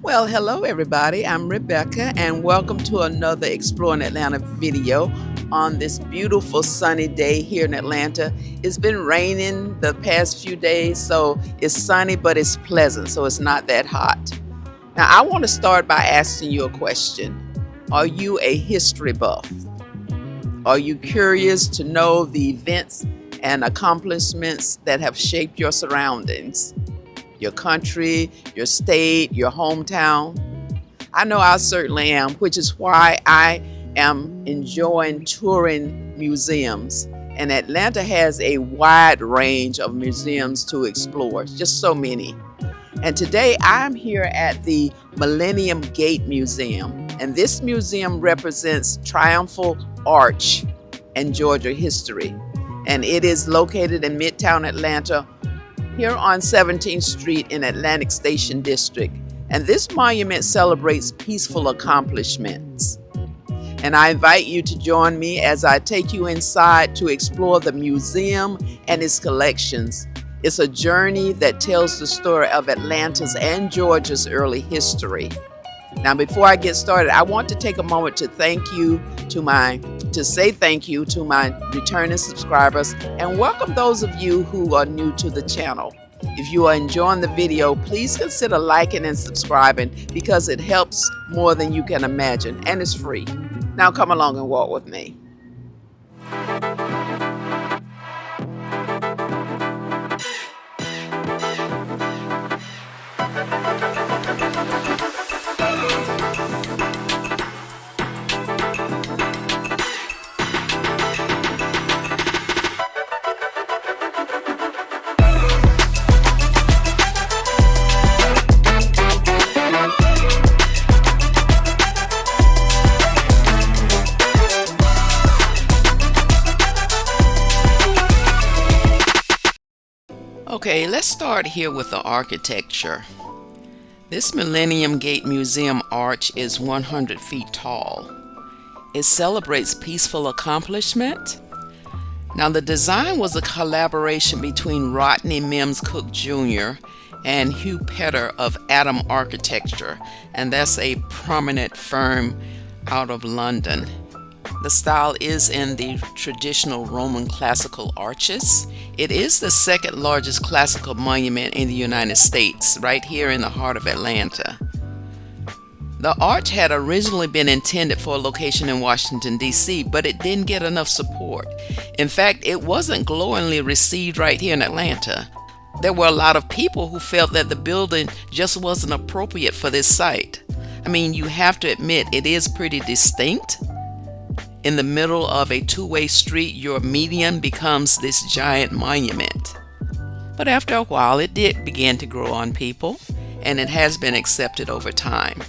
Well, hello everybody. I'm Rebecca and welcome to another Exploring Atlanta video on this beautiful sunny day here in Atlanta. It's been raining the past few days, so it's sunny but it's pleasant, so it's not that hot. Now, I want to start by asking you a question. Are you a history buff? Are you curious to know the events and accomplishments that have shaped your surroundings? Your country, your state, your hometown? I know I certainly am, which is why I am enjoying touring museums. And Atlanta has a wide range of museums to explore, just so many. And today I'm here at the Millennium Gate Museum. And this museum represents Triumphal Arch and Georgia history. And it is located in Midtown Atlanta, here on 17th Street in Atlantic Station District. And this monument celebrates peaceful accomplishments. And I invite you to join me as I take you inside to explore the museum and its collections. It's a journey that tells the story of Atlanta's and Georgia's early history. Now, before I get started, I want to take a moment to say thank you to my returning subscribers and welcome those of you who are new to the channel. If you are enjoying the video, please consider liking and subscribing because it helps more than you can imagine and it's free. Now come along and walk with me. Okay, let's start here with the architecture. This Millennium Gate Museum arch is 100 feet tall. It celebrates peaceful accomplishment. Now, the design was a collaboration between Rodney Mims Cook Jr. and Hugh Petter of Adam Architecture, and that's a prominent firm out of London. The style is in the traditional Roman classical arches. It is the second largest classical monument in the United States, right here in the heart of Atlanta. The arch had originally been intended for a location in Washington, D.C., but it didn't get enough support. In fact, it wasn't glowingly received right here in Atlanta. There were a lot of people who felt that the building just wasn't appropriate for this site. I mean, you have to admit, it is pretty distinct. In the middle of a two-way street, your median becomes this giant monument. But after a while, it did begin to grow on people, and it has been accepted over time.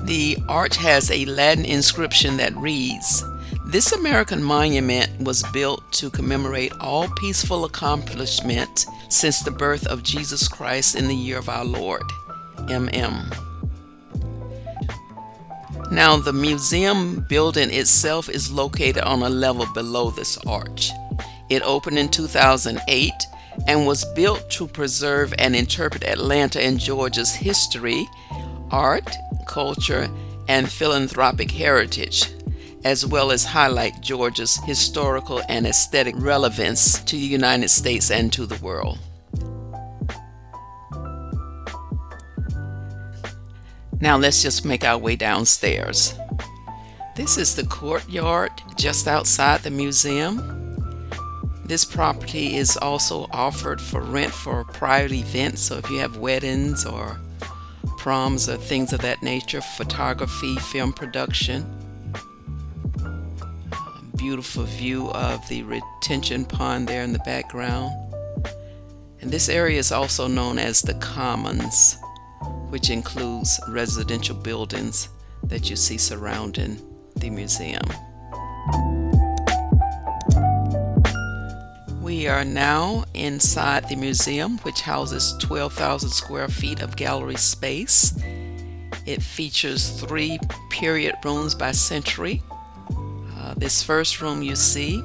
The arch has a Latin inscription that reads, "This American monument was built to commemorate all peaceful accomplishment since the birth of Jesus Christ in the year of our Lord, MM." Now, the museum building itself is located on a level below this arch. It opened in 2008 and was built to preserve and interpret Atlanta and Georgia's history, art, culture, and philanthropic heritage, as well as highlight Georgia's historical and aesthetic relevance to the United States and to the world. Now let's just make our way downstairs. This is the courtyard just outside the museum. This property is also offered for rent for private events, so if you have weddings or proms or things of that nature, photography, film production. Beautiful view of the retention pond there in the background. And this area is also known as the Commons, which includes residential buildings that you see surrounding the museum. We are now inside the museum, which houses 12,000 square feet of gallery space. It features 3 period rooms by century. This first room you see,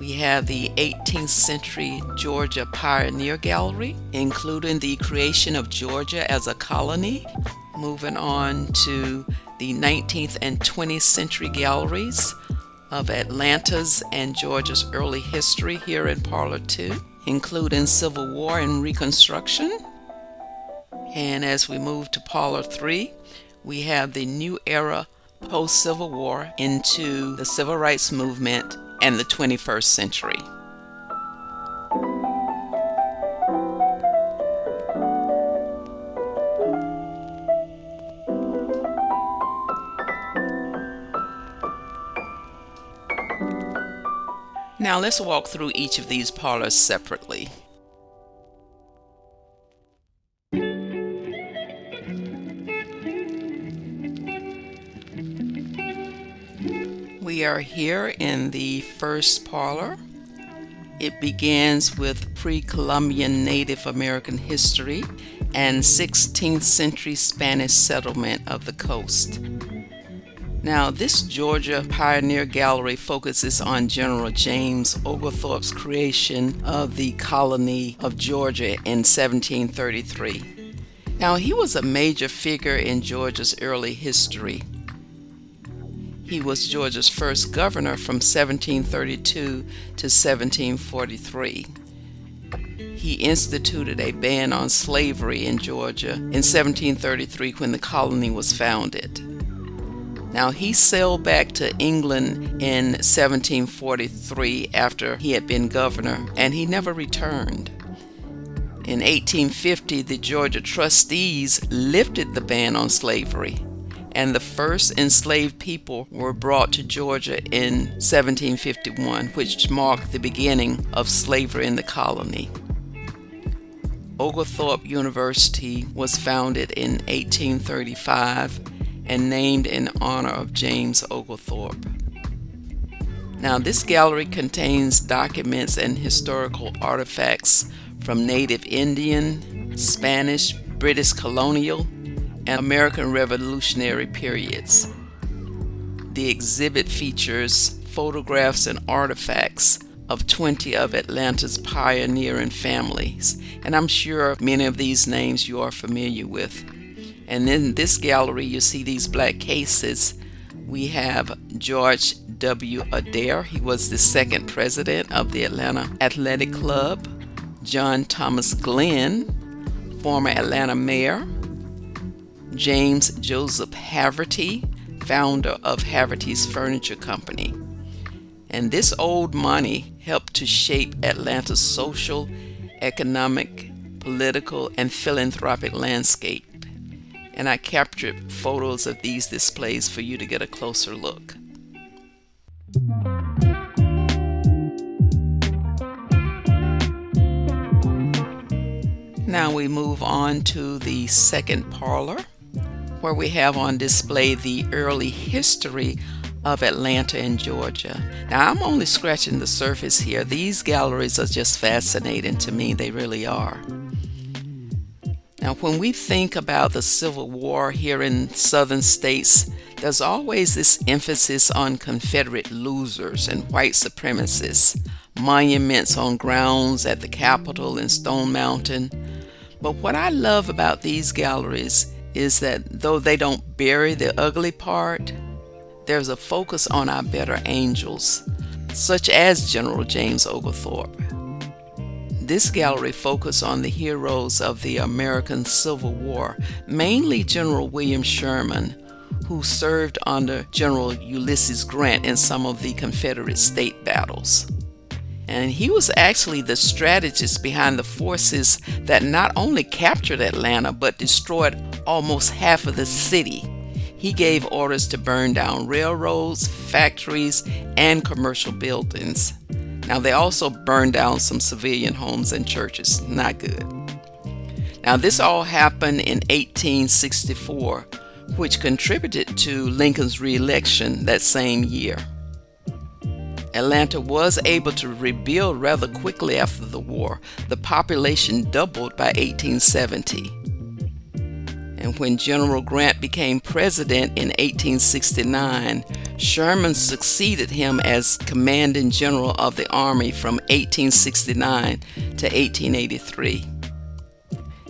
We have the 18th century Georgia Pioneer Gallery, including the creation of Georgia as a colony. Moving on to the 19th and 20th century galleries of Atlanta's and Georgia's early history here in Parlor 2, including Civil War and Reconstruction. And as we move to Parlor 3, we have the new era post-Civil War into the Civil Rights Movement and the 21st century. Now let's walk through each of these parlors separately. We are here in the first parlor. It begins with pre-Columbian Native American history and 16th century Spanish settlement of the coast. Now, this Georgia Pioneer Gallery focuses on General James Oglethorpe's creation of the colony of Georgia in 1733. Now, he was a major figure in Georgia's early history. He was Georgia's first governor from 1732 to 1743. He instituted a ban on slavery in Georgia in 1733 when the colony was founded. Now, he sailed back to England in 1743 after he had been governor, and he never returned. In 1850, the Georgia trustees lifted the ban on slavery, and the first enslaved people were brought to Georgia in 1751, which marked the beginning of slavery in the colony. Oglethorpe University was founded in 1835 and named in honor of James Oglethorpe. Now, this gallery contains documents and historical artifacts from Native Indian, Spanish, British colonial, and American Revolutionary periods. The exhibit features photographs and artifacts of 20 of Atlanta's pioneering families, and I'm sure many of these names you are familiar with. And in this gallery, you see these black cases. We have George W. Adair. He was the second president of the Atlanta Athletic Club. John Thomas Glenn, former Atlanta mayor. James Joseph Haverty, founder of Haverty's Furniture Company. And this old money helped to shape Atlanta's social, economic, political, and philanthropic landscape. And I captured photos of these displays for you to get a closer look. Now we move on to the second parlor, where we have on display the early history of Atlanta and Georgia. Now, I'm only scratching the surface here. These galleries are just fascinating to me. They really are. Now, when we think about the Civil War here in southern states, there's always this emphasis on Confederate losers and white supremacists, monuments on grounds at the Capitol and Stone Mountain. But what I love about these galleries is that though they don't bury the ugly part, there's a focus on our better angels, such as General James Oglethorpe. This gallery focuses on the heroes of the American Civil War, mainly General William Sherman, who served under General Ulysses Grant in some of the Confederate state battles. And he was actually the strategist behind the forces that not only captured Atlanta, but destroyed almost half of the city. He gave orders to burn down railroads, factories, and commercial buildings. Now, they also burned down some civilian homes and churches. Not good. Now, this all happened in 1864, which contributed to Lincoln's re-election that same year. Atlanta was able to rebuild rather quickly after the war. The population doubled by 1870. And when General Grant became president in 1869, Sherman succeeded him as commanding general of the Army from 1869 to 1883.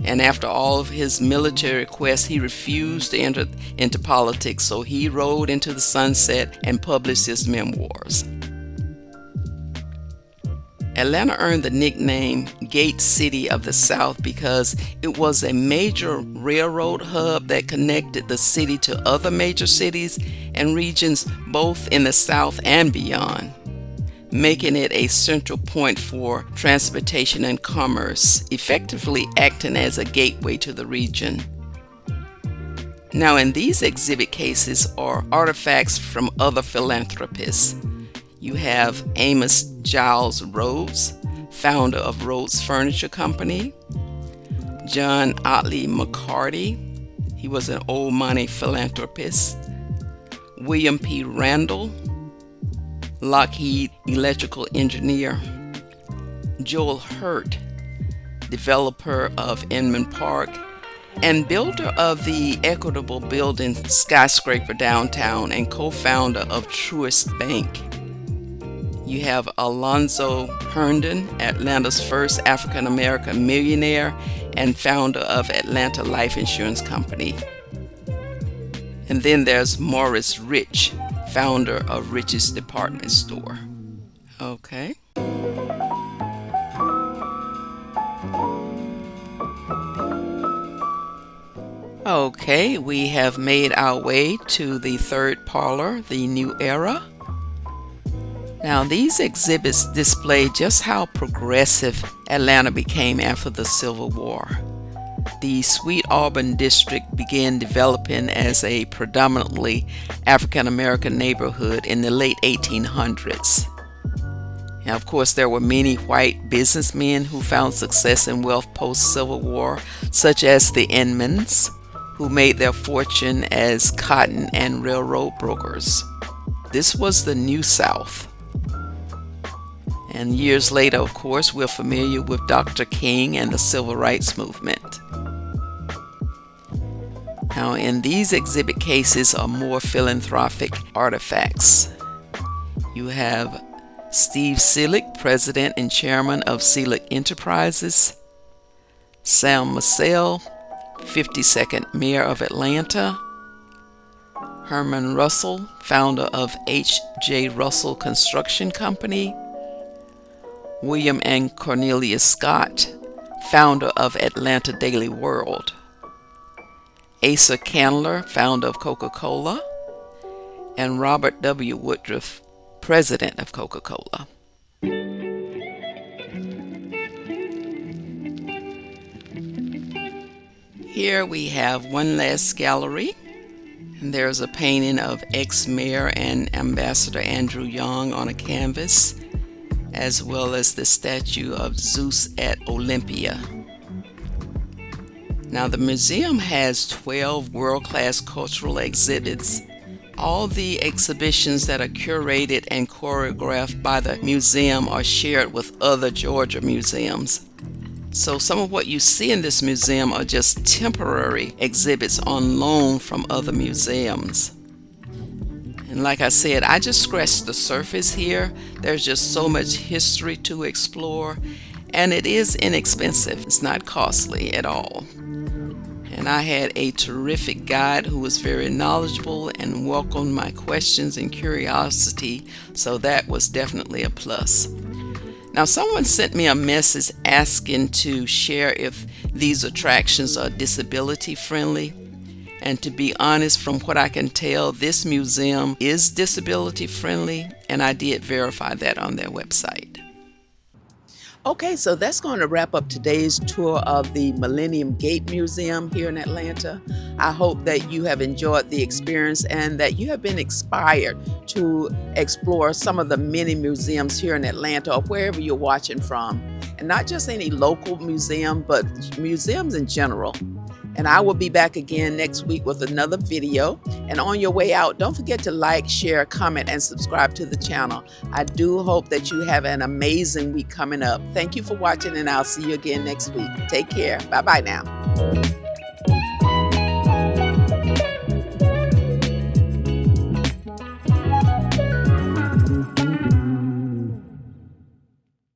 And after all of his military quests, he refused to enter into politics, so he rode into the sunset and published his memoirs. Atlanta earned the nickname Gate City of the South because it was a major railroad hub that connected the city to other major cities and regions both in the South and beyond, making it a central point for transportation and commerce, effectively acting as a gateway to the region. Now, in these exhibit cases are artifacts from other philanthropists. You have Amos Giles Rhodes, founder of Rhodes Furniture Company; John Otley McCarty, he was an old money philanthropist; William P. Randall, Lockheed electrical engineer; Joel Hurt, developer of Inman Park and builder of the Equitable Building skyscraper downtown and co-founder of Truist Bank. You have Alonzo Herndon, Atlanta's first African-American millionaire and founder of Atlanta Life Insurance Company. And then there's Morris Rich, founder of Rich's Department Store. Okay. Okay, we have made our way to the third parlor, the New Era. Now, these exhibits display just how progressive Atlanta became after the Civil War. The Sweet Auburn district began developing as a predominantly African American neighborhood in the late 1800s. Now, of course, there were many white businessmen who found success and wealth post-Civil War, such as the Inmans, who made their fortune as cotton and railroad brokers. This was the New South. And years later, of course, we're familiar with Dr. King and the Civil Rights Movement. Now, in these exhibit cases are more philanthropic artifacts. You have Steve Selig, president and chairman of Selig Enterprises; Sam Massell, 52nd mayor of Atlanta; Herman Russell, founder of H.J. Russell Construction Company; William and Cornelia Scott, founder of Atlanta Daily World; Asa Candler, founder of Coca-Cola; and Robert W. Woodruff, president of Coca-Cola. Here we have one last gallery, and there's a painting of ex-mayor and Ambassador Andrew Young on a canvas, as well as the statue of Zeus at Olympia. Now, the museum has 12 world-class cultural exhibits. All the exhibitions that are curated and choreographed by the museum are shared with other Georgia museums. So some of what you see in this museum are just temporary exhibits on loan from other museums. And like I said, I just scratched the surface here. There's just so much history to explore, and it is inexpensive. It's not costly at all. And I had a terrific guide who was very knowledgeable and welcomed my questions and curiosity, so that was definitely a plus. Now, someone sent me a message asking to share if these attractions are disability friendly. And to be honest, from what I can tell, this museum is disability friendly, and I did verify that on their website. Okay, so that's going to wrap up today's tour of the Millennium Gate Museum here in Atlanta. I hope that you have enjoyed the experience and that you have been inspired to explore some of the many museums here in Atlanta or wherever you're watching from. And not just any local museum, but museums in general. And I will be back again next week with another video. And on your way out, don't forget to like, share, comment, and subscribe to the channel. I do hope that you have an amazing week coming up. Thank you for watching, and I'll see you again next week. Take care. Bye-bye now.